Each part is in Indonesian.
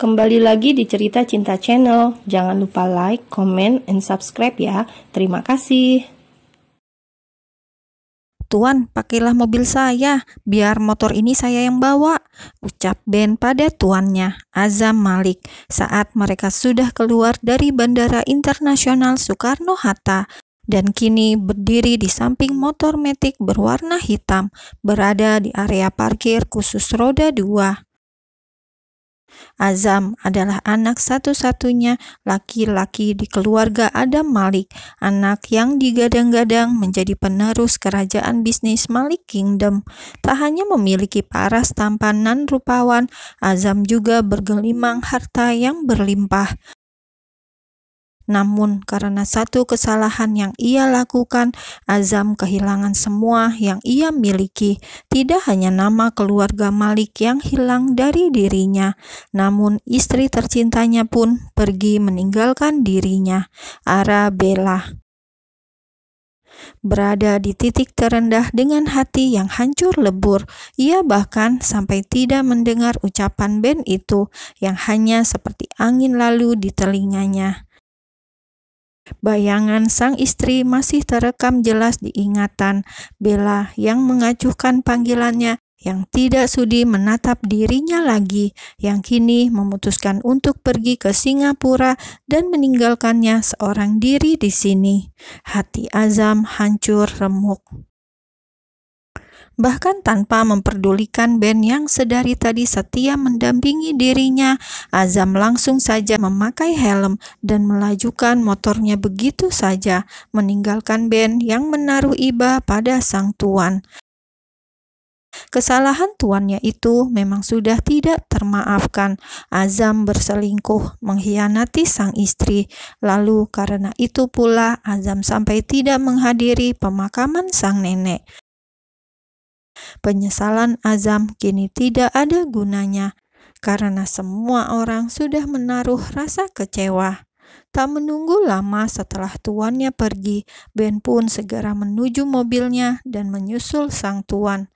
Kembali lagi di Cerita Cinta Channel. Jangan lupa like, comment, and subscribe ya. Terima kasih. "Tuan, pakailah mobil saya, biar motor ini saya yang bawa," ucap Ben pada tuannya, Azam Malik, saat mereka sudah keluar dari Bandara Internasional Soekarno-Hatta dan kini berdiri di samping motor metik berwarna hitam, berada di area parkir khusus roda 2. Azam adalah anak satu-satunya laki-laki di keluarga Adam Malik, anak yang digadang-gadang menjadi penerus kerajaan bisnis Malik Kingdom. Tak hanya memiliki paras tampan nan rupawan, Azam juga bergelimang harta yang berlimpah. Namun karena satu kesalahan yang ia lakukan, Azam kehilangan semua yang ia miliki. Tidak hanya nama keluarga Malik yang hilang dari dirinya, namun istri tercintanya pun pergi meninggalkan dirinya, Arabella. Berada di titik terendah dengan hati yang hancur lebur, ia bahkan sampai tidak mendengar ucapan Ben itu yang hanya seperti angin lalu di telinganya. Bayangan sang istri masih terekam jelas di ingatan. Bella yang mengacuhkan panggilannya, yang tidak sudi menatap dirinya lagi, yang kini memutuskan untuk pergi ke Singapura dan meninggalkannya seorang diri di sini. Hati Azam hancur remuk. Bahkan tanpa memperdulikan Ben yang sedari tadi setia mendampingi dirinya, Azam langsung saja memakai helm dan melajukan motornya begitu saja, meninggalkan Ben yang menaruh iba pada sang tuan. Kesalahan tuannya itu memang sudah tidak termaafkan. Azam berselingkuh, mengkhianati sang istri. Lalu karena itu pula Azam sampai tidak menghadiri pemakaman sang nenek. Penyesalan Azam kini tidak ada gunanya, karena semua orang sudah menaruh rasa kecewa. Tak menunggu lama setelah tuannya pergi, Ben pun segera menuju mobilnya dan menyusul sang tuan.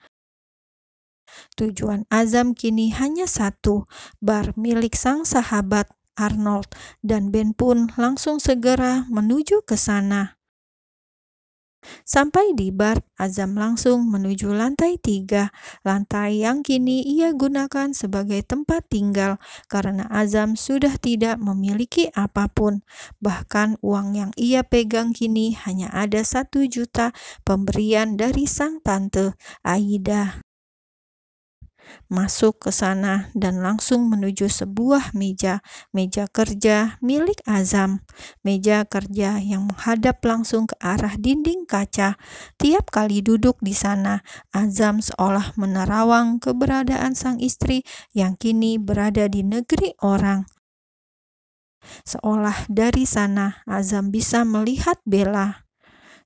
Tujuan Azam kini hanya satu, bar milik sang sahabat Arnold, dan Ben pun langsung segera menuju ke sana. Sampai di bar, Azam langsung menuju lantai 3, lantai yang kini ia gunakan sebagai tempat tinggal karena Azam sudah tidak memiliki apapun. Bahkan uang yang ia pegang kini hanya ada 1 juta pemberian dari sang tante, Aida. Masuk ke sana dan langsung menuju sebuah meja kerja milik Azam. Meja kerja yang menghadap langsung ke arah dinding kaca. Tiap kali duduk di sana, Azam seolah menerawang keberadaan sang istri yang kini berada di negeri orang. Seolah dari sana Azam bisa melihat Bella.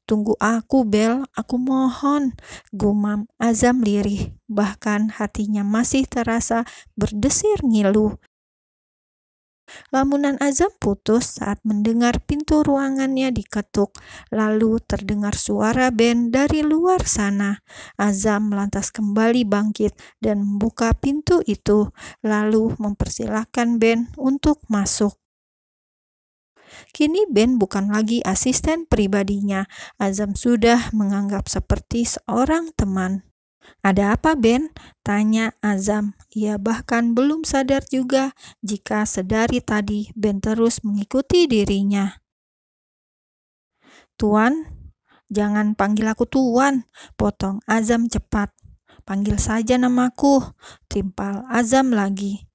"Tunggu aku, Bel, aku mohon," gumam Azam lirih, bahkan hatinya masih terasa berdesir ngilu. Lamunan Azam putus saat mendengar pintu ruangannya diketuk, lalu terdengar suara Ben dari luar sana. Azam lantas kembali bangkit dan membuka pintu itu, lalu mempersilahkan Ben untuk masuk. Kini Ben bukan lagi asisten pribadinya. Azam sudah menganggap seperti seorang teman. "Ada apa, Ben?" tanya Azam. Ia bahkan belum sadar juga jika sedari tadi Ben terus mengikuti dirinya. "Tuan, jangan panggil aku Tuan," potong Azam cepat. "Panggil saja namaku," timpal Azam lagi.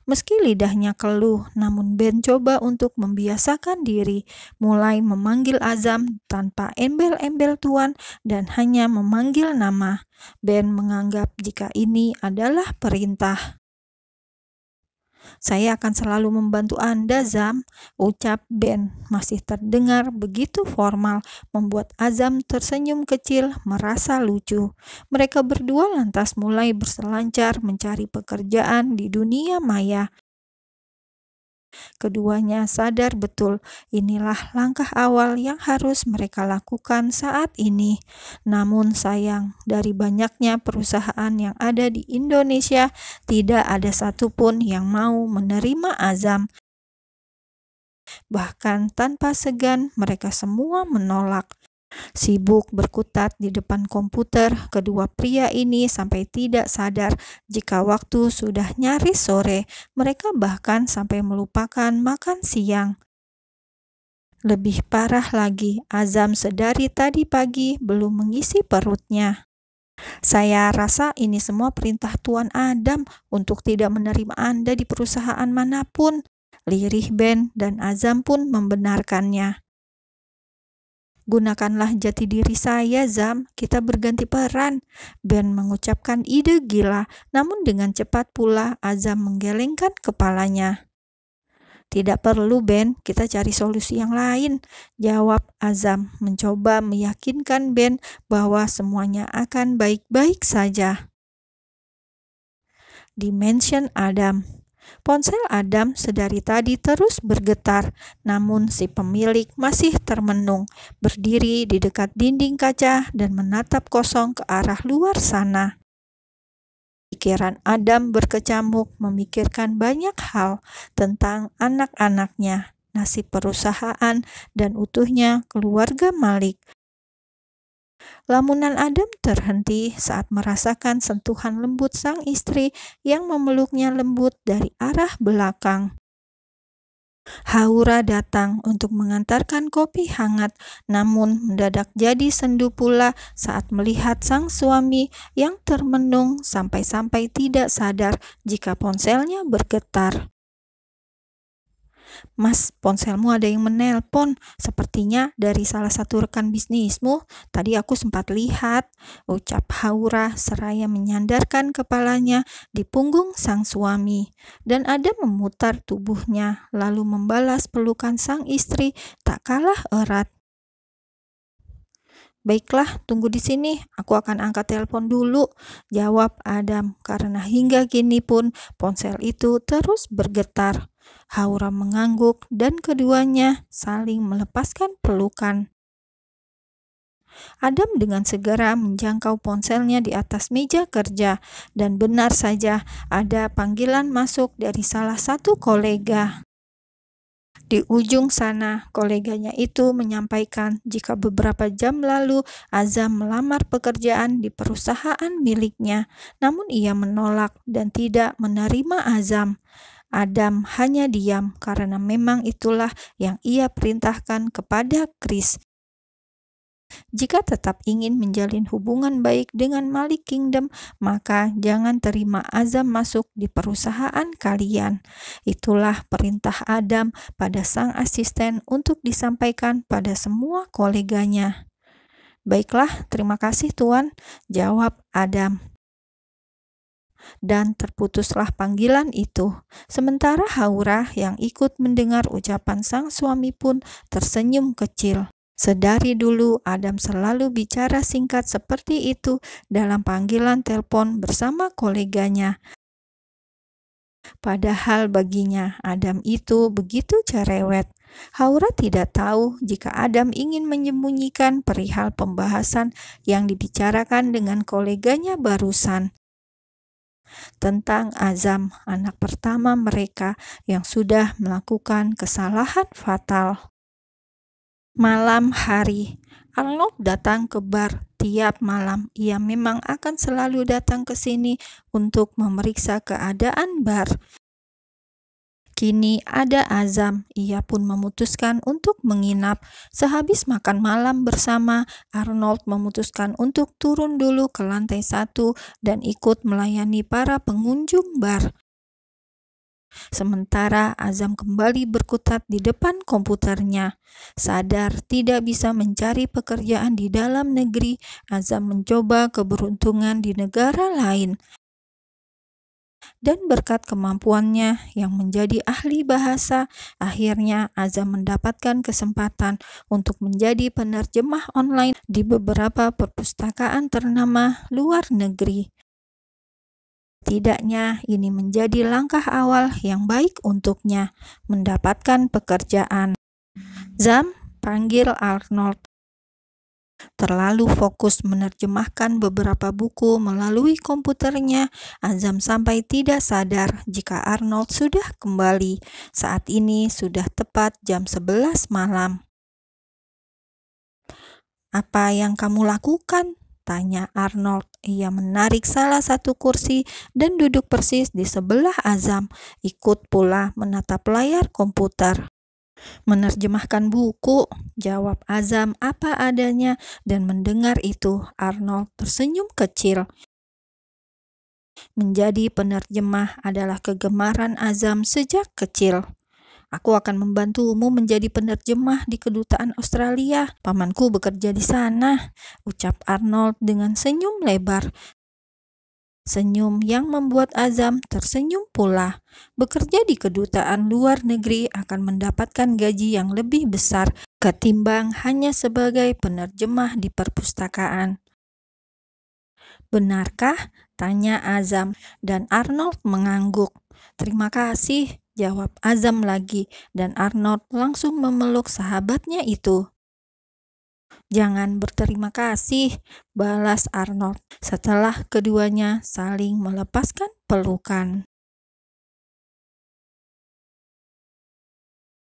Meski lidahnya keluh, namun Ben coba untuk membiasakan diri, mulai memanggil Azam tanpa embel-embel tuan dan hanya memanggil nama. Ben menganggap jika ini adalah perintah. "Saya akan selalu membantu Anda, Zam," ucap Ben. Masih terdengar begitu formal, membuat Azam tersenyum kecil, merasa lucu. Mereka berdua lantas mulai berselancar mencari pekerjaan di dunia maya. Keduanya sadar betul inilah langkah awal yang harus mereka lakukan saat ini. Namun sayang, dari banyaknya perusahaan yang ada di Indonesia, tidak ada satupun yang mau menerima Azam. Bahkan tanpa segan, mereka semua menolak. Sibuk berkutat di depan komputer, kedua pria ini sampai tidak sadar jika waktu sudah nyaris sore. Mereka bahkan sampai melupakan makan siang. Lebih parah lagi, Azam sedari tadi pagi belum mengisi perutnya. Saya rasa ini semua perintah Tuan Adam untuk tidak menerima Anda di perusahaan manapun. Lirih Ben dan Azam pun membenarkannya. Gunakanlah jati diri saya, Zam. Kita berganti peran. Ben mengucapkan ide gila, namun dengan cepat pula Azam menggelengkan kepalanya. Tidak perlu, Ben. Kita cari solusi yang lain, jawab Azam, mencoba meyakinkan Ben bahwa semuanya akan baik-baik saja. Dimension Adam. Ponsel Adam sedari tadi terus bergetar, namun si pemilik masih termenung, berdiri di dekat dinding kaca dan menatap kosong ke arah luar sana. Pikiran Adam berkecamuk memikirkan banyak hal tentang anak-anaknya, nasib perusahaan, dan utuhnya keluarga Malik. Lamunan Adam terhenti saat merasakan sentuhan lembut sang istri yang memeluknya lembut dari arah belakang. Haura datang untuk mengantarkan kopi hangat, namun mendadak jadi sendu pula saat melihat sang suami yang termenung sampai-sampai tidak sadar jika ponselnya bergetar. Mas, ponselmu ada yang menelpon, sepertinya dari salah satu rekan bisnismu. Tadi aku sempat lihat, ucap Haura seraya menyandarkan kepalanya di punggung sang suami. Dan Adam memutar tubuhnya, lalu membalas pelukan sang istri tak kalah erat. Baiklah, tunggu di sini. Aku akan angkat telepon dulu, jawab Adam, karena hingga kini pun ponsel itu terus bergetar. Haura mengangguk dan keduanya saling melepaskan pelukan. Adam dengan segera menjangkau ponselnya di atas meja kerja, dan benar saja ada panggilan masuk dari salah satu kolega. Di ujung sana, koleganya itu menyampaikan jika beberapa jam lalu Azam melamar pekerjaan di perusahaan miliknya, namun ia menolak dan tidak menerima Azam. Adam hanya diam karena memang itulah yang ia perintahkan kepada Chris. Jika tetap ingin menjalin hubungan baik dengan Malik Kingdom, maka jangan terima Azam masuk di perusahaan kalian. Itulah perintah Adam pada sang asisten untuk disampaikan pada semua koleganya. Baiklah, terima kasih Tuan, jawab Adam. Dan terputuslah panggilan itu. Sementara Haura yang ikut mendengar ucapan sang suami pun tersenyum kecil. Sedari dulu Adam selalu bicara singkat seperti itu dalam panggilan telepon bersama koleganya. Padahal baginya Adam itu begitu cerewet. Haura tidak tahu jika Adam ingin menyembunyikan perihal pembahasan yang dibicarakan dengan koleganya barusan. Tentang Azam, anak pertama mereka yang sudah melakukan kesalahan fatal. Malam hari, Arnold datang ke bar tiap malam. Ia memang akan selalu datang ke sini untuk memeriksa keadaan bar. Kini ada Azam, ia pun memutuskan untuk menginap. Sehabis makan malam bersama, Arnold memutuskan untuk turun dulu ke lantai 1 dan ikut melayani para pengunjung bar. Sementara Azam kembali berkutat di depan komputernya. Sadar tidak bisa mencari pekerjaan di dalam negeri, Azam mencoba keberuntungan di negara lain. Dan berkat kemampuannya yang menjadi ahli bahasa, akhirnya Azam mendapatkan kesempatan untuk menjadi penerjemah online di beberapa perpustakaan ternama luar negeri. Setidaknya ini menjadi langkah awal yang baik untuknya mendapatkan pekerjaan. Zam panggil Arnold. Terlalu fokus menerjemahkan beberapa buku melalui komputernya, Azam sampai tidak sadar jika Arnold sudah kembali. Saat ini sudah tepat jam 11 malam. "Apa yang kamu lakukan?" tanya Arnold. Ia menarik salah satu kursi dan duduk persis di sebelah Azam, ikut pula menatap layar komputer. "Menerjemahkan buku," jawab Azam apa adanya, dan mendengar itu Arnold tersenyum kecil. Menjadi penerjemah adalah kegemaran Azam sejak kecil. "Aku akan membantumu menjadi penerjemah di kedutaan Australia. Pamanku bekerja di sana," ucap Arnold dengan senyum lebar. Senyum yang membuat Azam tersenyum pula. Bekerja di kedutaan luar negeri akan mendapatkan gaji yang lebih besar ketimbang hanya sebagai penerjemah di perpustakaan. "Benarkah?" tanya Azam, dan Arnold mengangguk. "Terima kasih," jawab Azam lagi, dan Arnold langsung memeluk sahabatnya itu. "Jangan berterima kasih," balas Arnold setelah keduanya saling melepaskan pelukan.